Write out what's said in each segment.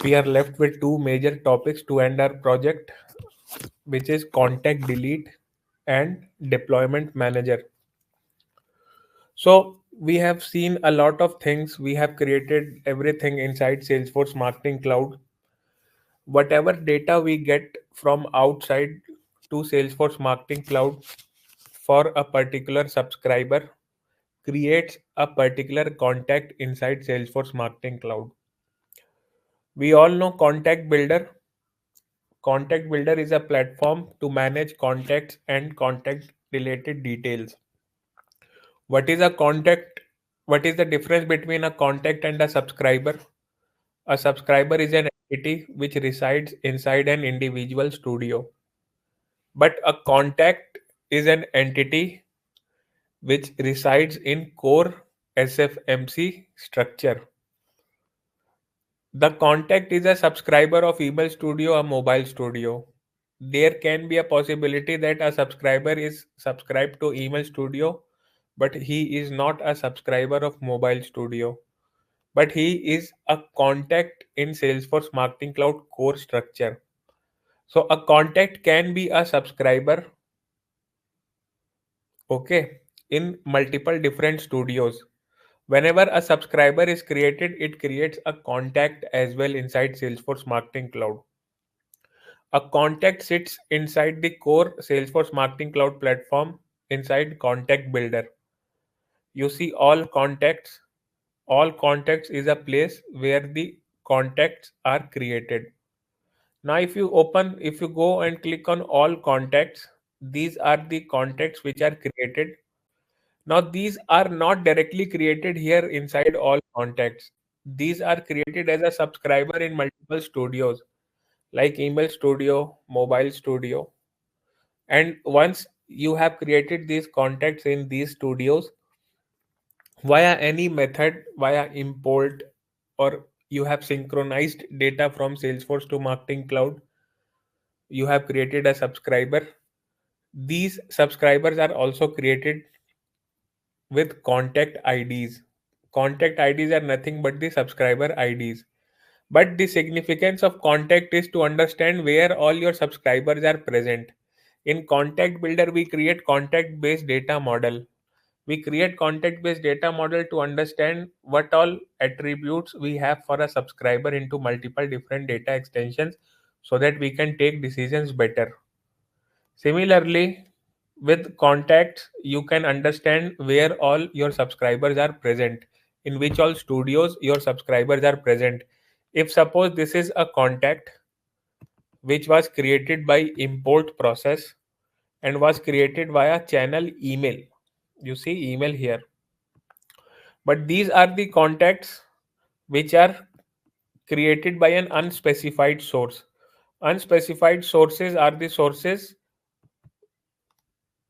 we are left with two major topics to end our project, which is contact delete and deployment manager. So we have seen a lot of things. We have created everything inside Salesforce Marketing Cloud. Whatever data we get from outside to Salesforce Marketing Cloud for a particular subscriber creates a particular contact inside Salesforce Marketing Cloud. We all know Contact Builder. Contact Builder is a platform to manage contacts and contact related details. What is a contact? What is the difference between a contact and a subscriber? A subscriber is an entity which resides inside an individual studio, but a contact is an entity which resides in core SFMC structure. The contact is a subscriber of email studio or mobile studio. There can be a possibility that a subscriber is subscribed to email studio, but he is not a subscriber of mobile studio, but he is a contact in Salesforce Marketing Cloud core structure. So a contact can be a subscriber, okay, in multiple different studios. Whenever a subscriber is created, it creates a contact as well inside Salesforce Marketing Cloud. A contact sits inside the core Salesforce Marketing Cloud platform inside Contact Builder. You see all contacts. All contacts is a place where the contacts are created. Now, if you go and click on all contacts, these are the contacts which are created. Now, these are not directly created here inside all contacts. These are created as a subscriber in multiple studios like Email Studio, Mobile Studio. And once you have created these contacts in these studios via any method, via import, or you have synchronized data from Salesforce to Marketing Cloud, you have created a subscriber. These subscribers are also created with contact IDs. Contact IDs are nothing but the subscriber IDs. But the significance of contact is to understand where all your subscribers are present. In Contact Builder, we create contact based data model. We create contact based data model to understand what all attributes we have for a subscriber into multiple different data extensions so that we can take decisions better. Similarly, with contacts, you can understand where all your subscribers are present, in which all studios your subscribers are present. If suppose this is a contact which was created by import process and was created via channel email, you see email here. But these are the contacts which are created by an unspecified source. Unspecified sources are the sources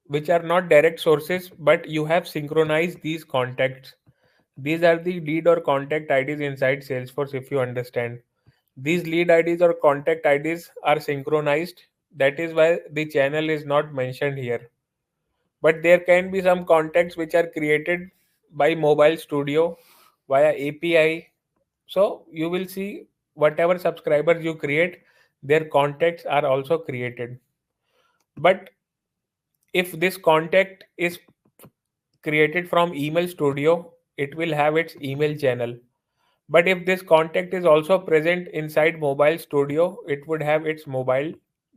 which are not direct sources, but you have synchronized these contacts. These are the lead or contact IDs inside Salesforce, if you understand. These lead IDs or contact IDs are synchronized. That is why the channel is not mentioned here. But there can be some contacts which are created by Mobile Studio via API. So you will see whatever subscribers you create, their contacts are also created. But if this contact is created from Email Studio, it will have its email channel. But if this contact is also present inside Mobile Studio, it would have its mobile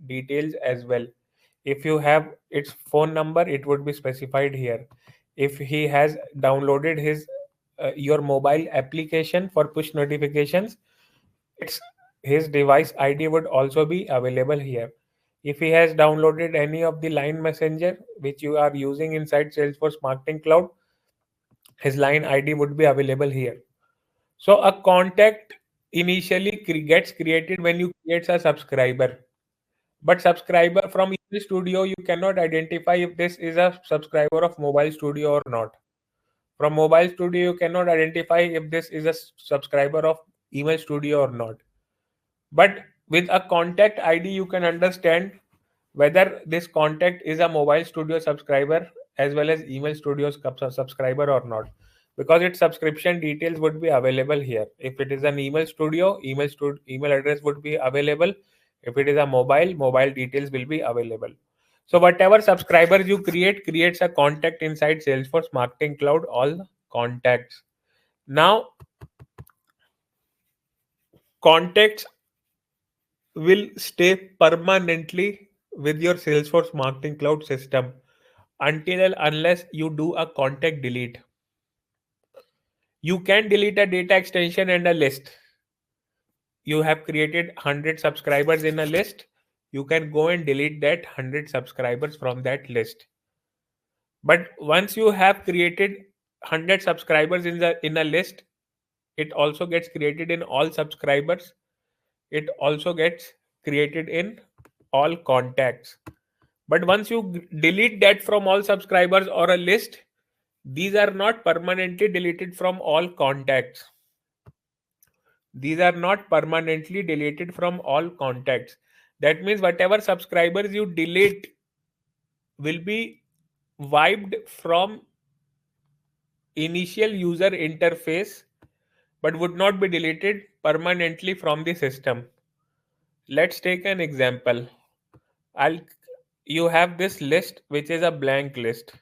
details as well. If you have its phone number, it would be specified here. If he has downloaded your mobile application for push notifications, its his device ID would also be available here. If he has downloaded any of the line messenger which you are using inside Salesforce Marketing Cloud, his line ID would be available here. So a contact initially gets created when you create a subscriber. But subscriber from Email Studio, you cannot identify if this is a subscriber of Mobile Studio or not. From Mobile Studio, you cannot identify if this is a subscriber of Email Studio or not. But with a contact ID, you can understand whether this contact is a Mobile Studio subscriber as well as Email Studio's subscriber or not. because its subscription details would be available here. If it is an email studio, email address would be available. If it is a mobile details will be available. So whatever subscribers you creates a contact inside Salesforce Marketing Cloud, all contacts. Now contacts will stay permanently with your Salesforce Marketing Cloud system until and unless you do a contact delete. You can delete a data extension and a list. You have created 100 subscribers in a list. You can go and delete that 100 subscribers from that list. But once you have created 100 subscribers in a list, it also gets created in all subscribers. It also gets created in all contacts. But once you delete that from all subscribers or a list, these are not permanently deleted from all contacts. These are not permanently deleted from all contacts. That means whatever subscribers you delete will be wiped from initial user interface but would not be deleted permanently from the system. Let's take an example. I'll You have this list which is a blank list.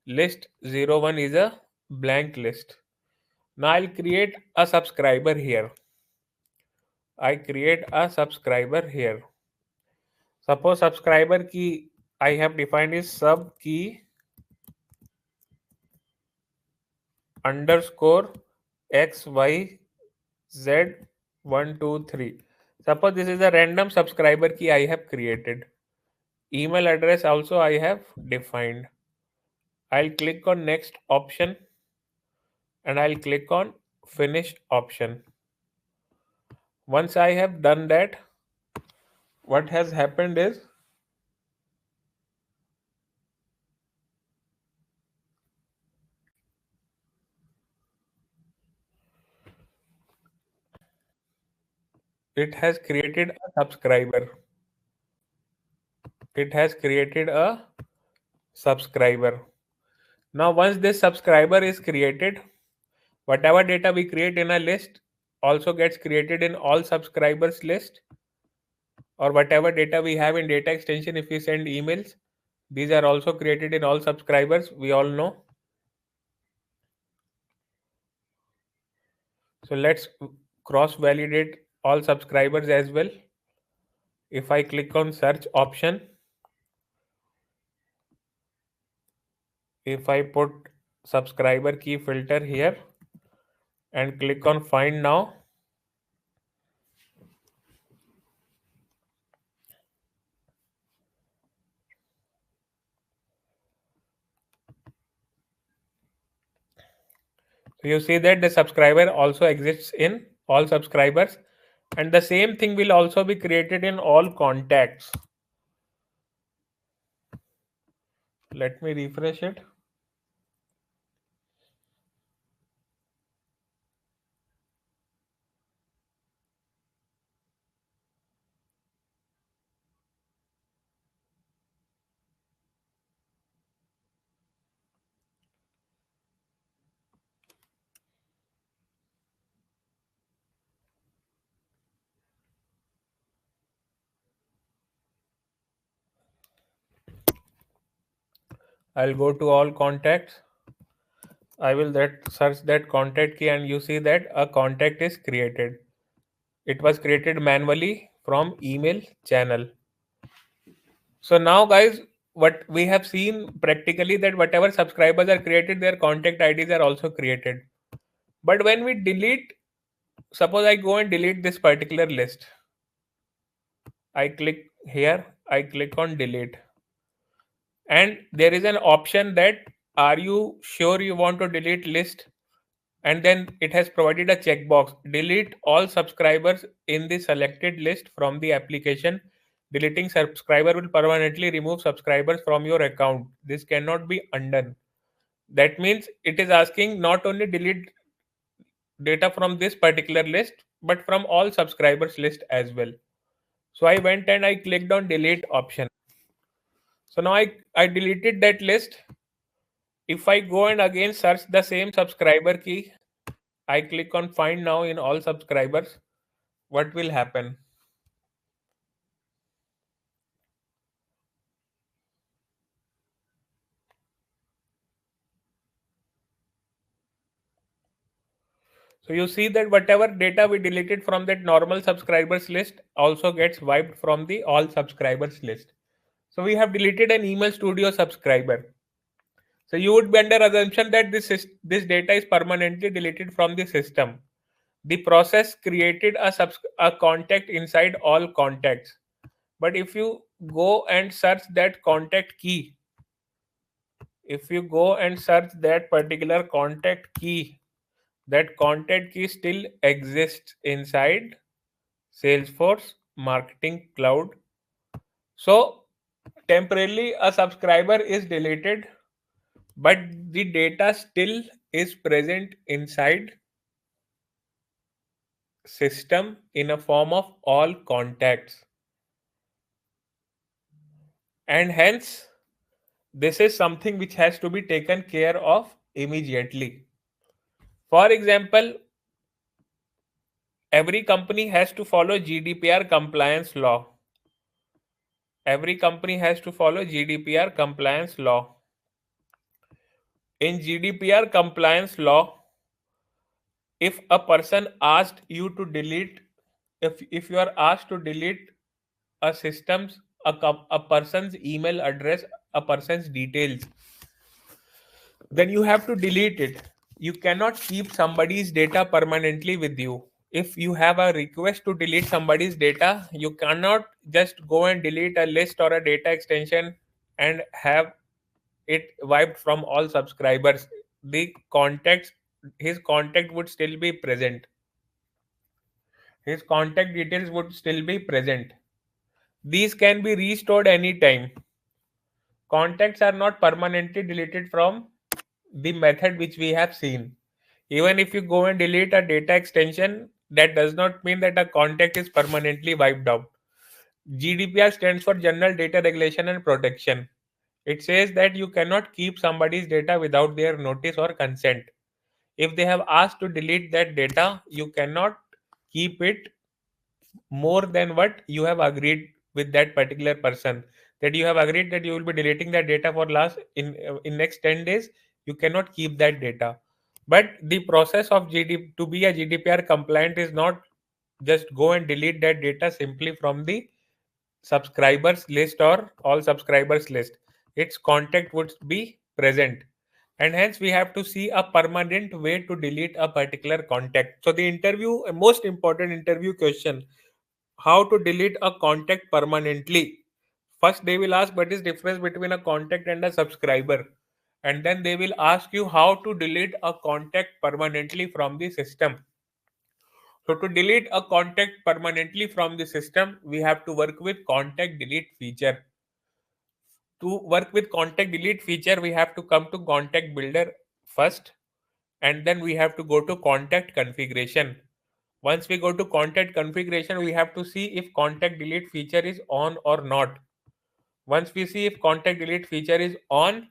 List 01 is a blank list. Now I'll create a subscriber here. I create a subscriber here. Suppose subscriber key I have defined is sub key underscore XYZ123. Suppose this is a random subscriber key I have created. Email address also I have defined. I'll click on next option and I'll click on finish option. Once I have done that, what has happened is it has created a subscriber. It has created a subscriber. Now once this subscriber is created, whatever data we create in a list also gets created in all subscribers list, or whatever data we have in data extension if we send emails, these are also created in all subscribers, we all know. So let's cross validate all subscribers as well. If I click on search option, if I put subscriber key filter here and click on find now, so you see that the subscriber also exists in all subscribers, and the same thing will also be created in all contacts. Let me refresh it. I'll go to all contacts. I will search that contact key and you see that a contact is created. It was created manually from email channel. So now guys, what we have seen practically that whatever subscribers are created, their contact IDs are also created. But when we delete, suppose I go and delete this particular list. I click here, I click on delete. And there is an option that are you sure you want to delete list, and then it has provided a checkbox delete all subscribers in the selected list from the application. Deleting subscriber will permanently remove subscribers from your account. This cannot be undone. That means it is asking not only delete data from this particular list but from all subscribers list as well. So I went and I clicked on delete option. So now I deleted that list, If I go and again search the same subscriber key, I click on find now in all subscribers, what will happen? So you see that whatever data we deleted from that normal subscribers list also gets wiped from the all subscribers list. So we have deleted an email studio subscriber. So you would be under assumption that this data is permanently deleted from the system. The process created a contact inside all contacts. But if you go and search that contact key, if you go and search that particular contact key, that contact key still exists inside Salesforce Marketing Cloud. So temporarily a subscriber is deleted, but the data still is present inside system in a form of all contacts, and hence this is something which has to be taken care of immediately. For example, every company has to follow GDPR compliance law. Every company has to follow GDPR compliance law. In GDPR compliance law, if a person asked you to delete, if you are asked to delete a system's a person's email address, a person's details, then you have to delete it. You cannot keep somebody's data permanently with you. If you have a request to delete somebody's data, you cannot just go and delete a list or a data extension and have it wiped from all subscribers. The contacts, his contact would still be present. His contact details would still be present. These can be restored anytime. Contacts are not permanently deleted from the method which we have seen. Even if you go and delete a data extension, that does not mean that a contact is permanently wiped out. GDPR stands for General Data Regulation and Protection. It says that you cannot keep somebody's data without their notice or consent. If they have asked to delete that data, you cannot keep it more than what you have agreed with that particular person. That you have agreed that you will be deleting that data for last in next 10 days, you cannot keep that data. But the process of to be a GDPR compliant is not just go and delete that data simply from the subscribers list or all subscribers list. Its contact would be present, and hence we have to see a permanent way to delete a particular contact. So the interview, most important interview question, how to delete a contact permanently. First they will ask what is difference between a contact and a subscriber, and then they will ask you how to delete a contact permanently from the system. So to delete a contact permanently from the system, we have to work with contact delete feature. To work with contact delete feature, we have to come to contact builder first, and then we have to go to contact configuration. Once we go to contact configuration, we have to see if contact delete feature is on or not. Once we see if contact delete feature is on,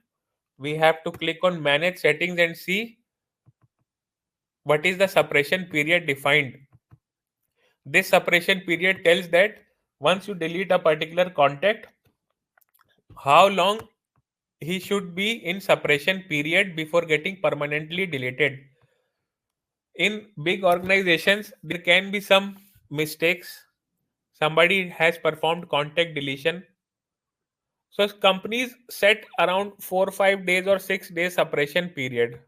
we have to click on manage settings and see what is the suppression period defined. This suppression period tells that once you delete a particular contact, how long he should be in suppression period before getting permanently deleted. In big organizations, there can be some mistakes. Somebody has performed contact deletion. So companies set around 4 5 days or 6 days suppression period.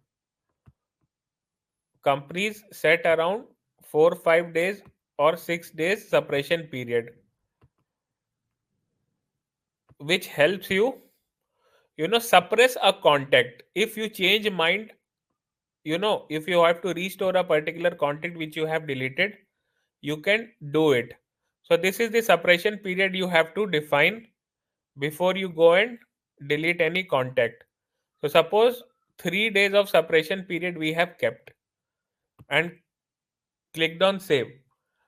Companies set around 4 5 days or 6 days suppression period, which helps you suppress a contact. If you change mind, if you have to restore a particular contact which you have deleted, you can do it. So this is the suppression period you have to define before you go and delete any contact. So suppose 3 days of suppression period we have kept and clicked on save.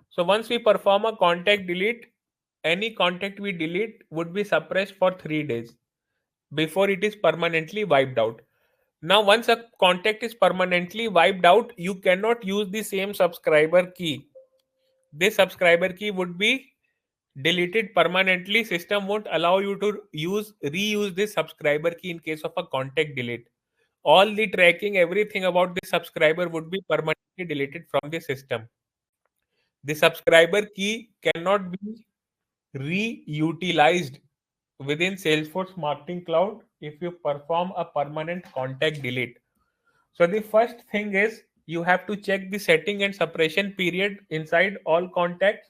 So once we perform a contact delete, any contact we delete would be suppressed for 3 days before it is permanently wiped out. Now, once a contact is permanently wiped out, you cannot use the same subscriber key. This subscriber key would be deleted permanently. System won't allow you to reuse this subscriber key in case of a contact delete. All the tracking, everything about the subscriber would be permanently deleted from the system. The subscriber key cannot be reutilized within Salesforce Marketing Cloud if you perform a permanent contact delete. So the first thing is you have to check the setting and suppression period inside all contacts.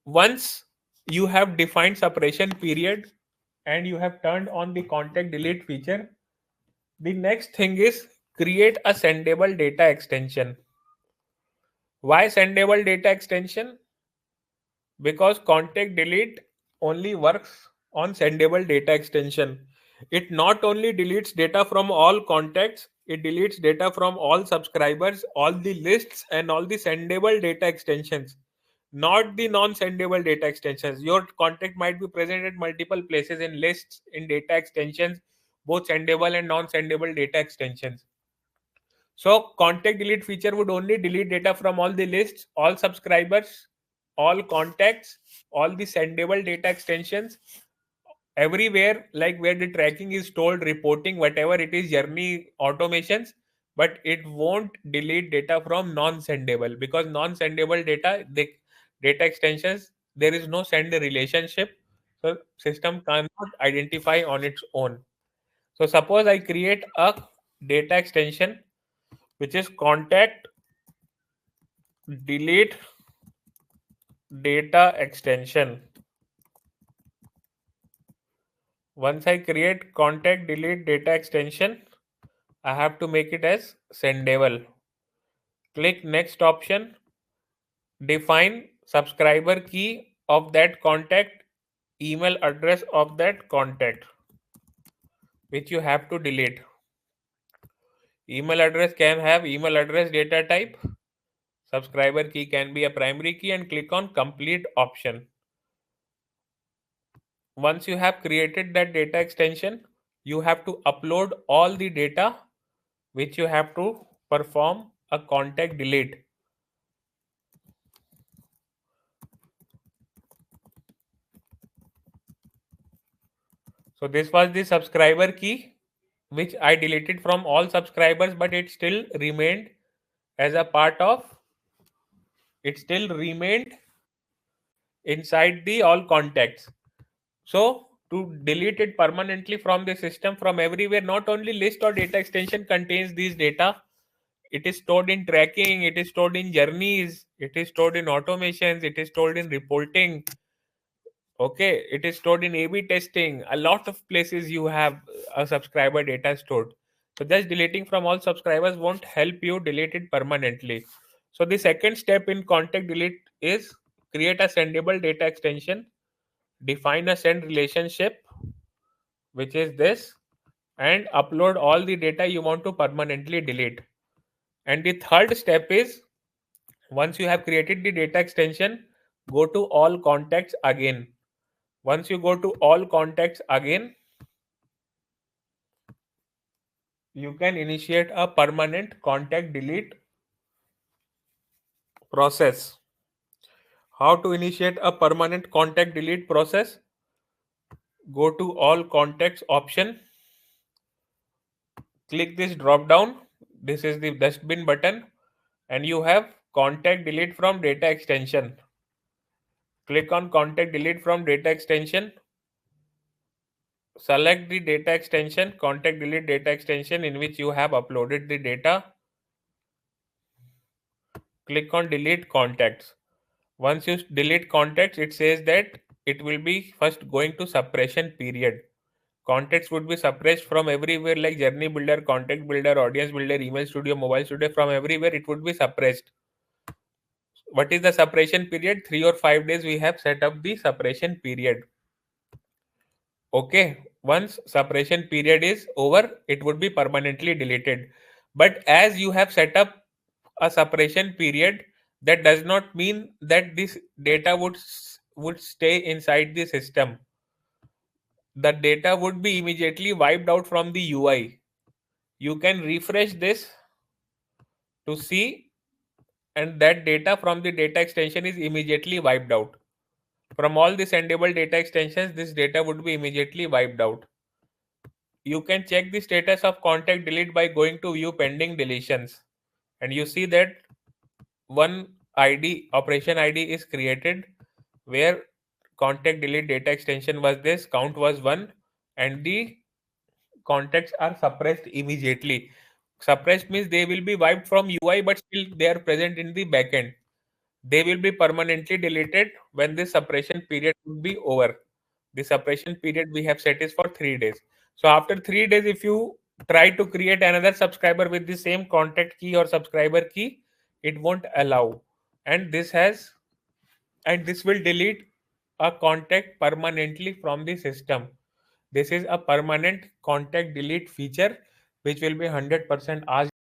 Once you have defined suppression period and you have turned on the contact delete feature, the next thing is create a sendable data extension. Why sendable data extension? Because contact delete only works on sendable data extension. It not only deletes data from all contacts, it deletes data from all subscribers, all the lists, and all the sendable data extensions, not the non-sendable data extensions. Your contact might be present at multiple places in lists, in data extensions, both sendable and non-sendable data extensions. So contact delete feature would only delete data from all the lists, all subscribers, all contacts, all the sendable data extensions, everywhere, like where the tracking is stored, reporting, whatever it is, journey automations, but it won't delete data from non-sendable, because non-sendable data, the data extensions, there is no send relationship. So system cannot identify on its own. So suppose I create a data extension which is contact delete data extension. Once I create contact delete data extension, I have to make it as sendable. Click next option, define subscriber key of that contact, email address of that contact, which you have to delete. Email address can have email address data type. Subscriber key can be a primary key, and click on complete option. Once you have created that data extension, you have to upload all the data which you have to perform a contact delete. So this was the subscriber key which I deleted from all subscribers, but it still remained as a part of, it still remained inside the all contacts. So to delete it permanently from the system, from everywhere, not only list or data extension contains these data, it is stored in tracking, it is stored in journeys, it is stored in automations, it is stored in reporting. Okay, it is stored in A/B testing. A lot of places you have a subscriber data stored. So just deleting from all subscribers won't help you delete it permanently. So the second step in contact delete is create a sendable data extension, define a send relationship, which is this, and upload all the data you want to permanently delete. And the third step is, once you have created the data extension, go to all contacts again. Once you go to all contacts again, you can initiate a permanent contact delete process. How to initiate a permanent contact delete process? Go to all contacts option, click this drop down. This is the dustbin button, and you have contact delete from data extension. Click on contact delete from data extension. Select the data extension, contact delete data extension in which you have uploaded the data. Click on delete contacts. Once you delete contacts, it says that it will be first going to suppression period. Contacts would be suppressed from everywhere, like journey builder, contact builder, audience builder, email studio, mobile studio, from everywhere it would be suppressed. What is the suppression period? 3 or 5 days we have set up the suppression period. Okay, once suppression period is over, it would be permanently deleted. But as you have set up a suppression period, that does not mean that this data would stay inside the system. The data would be immediately wiped out from the UI. You can refresh this to see, and that data from the data extension is immediately wiped out. From all the sendable data extensions, this data would be immediately wiped out. You can check the status of contact delete by going to view pending deletions, and you see that one operation ID is created where contact delete data extension was this, count was 1, and the contacts are suppressed immediately. Suppressed means they will be wiped from UI, but still they are present in the backend. They will be permanently deleted when the suppression period will be over. The suppression period we have set is for 3 days. So after 3 days, if you try to create another subscriber with the same contact key or subscriber key, it won't allow. And this will delete a contact permanently from the system. This is a permanent contact delete feature which will be 100% asked